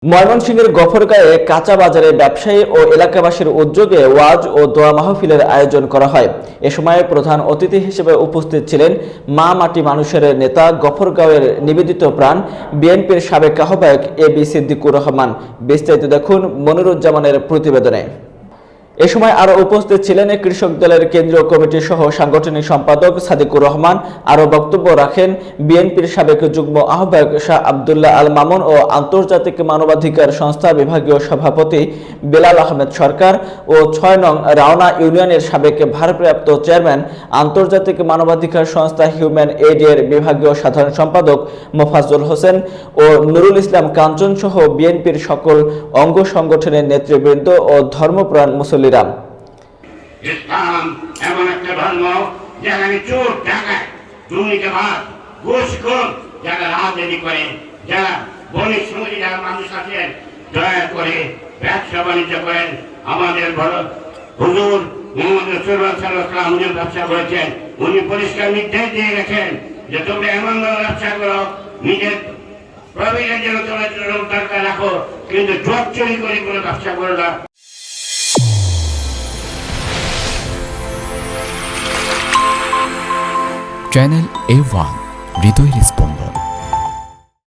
ময়মনসিংহের গফরগাঁয়ে কাঁচা বাজারে ব্যবসায়ী ও এলাকাবাসীর উদ্যোগে ওয়াজ ও দোয়া মাহফিলের আয়োজন করা হয়। এ সময় প্রধান অতিথি হিসেবে উপস্থিত ছিলেন মা মাটি মানুষের নেতা গফরগাঁওয়ের নিবেদিত প্রাণ বিএনপির সাবেক আহ্বায়ক এবি সিদ্দিকুর রহমান। বিস্তারিত দেখুন মনিরুজ্জামানের প্রতিবেদনে। এ সময় আরো উপস্থিত ছিলেন কৃষক দলের কেন্দ্রীয় কমিটির সহ সাংগঠনিক সম্পাদক সাদিকুর রহমান। আরো বক্তব্য রাখেন বিএনপির সাবেক যুগ্ম আহ্বায়ক শাহ আব্দুল্লাহ আল মামুন ও আন্তর্জাতিক মানবাধিকার সংস্থা বিভাগীয় সভাপতি বেলাল আহমেদ সরকার ও ৬ নং রাওনা ইউনিয়নের সাবেক ভারপ্রাপ্ত চেয়ারম্যান আন্তর্জাতিক মানবাধিকার সংস্থা হিউম্যান এইড এর বিভাগীয় সাধারণ সম্পাদক মোফাজ্জল হোসেন ও নুরুল ইসলাম কাঞ্চন সহ বিএনপির সকল অঙ্গ সংগঠনের নেতৃবৃন্দ ও ধর্মপ্রাণ মুসল্লিরা। ইসলাম এমন একটা ধর্ম যেখানে চোর ডাকাত দুর্নীতিবাদ ঘুষখোর যারা রাজনীতি করে, যারা বণিক সমিতি যারা মানুষ আছেন দয়া করে ব্যবসা বাণিজ্য করেন। আমাদের বড় হুজুর মোহাম্মদ রাসূলুল্লাহ সাল্লাল্লাহু আলাইহি ওয়াসাল্লাম যে ব্যবসা করেছেন, উনি পরিষ্কার নির্দেশ দিয়ে গেছেন যে তোমরা এমনভাবে ব্যবসা করো, নিজের প্রবীণের জন্য তোমরা দরকার রাখো, কিন্তু জোর চুরি করে কোনো ব্যবসা করো না। চ্যানেল A1 হৃদয়ের স্পন্দন।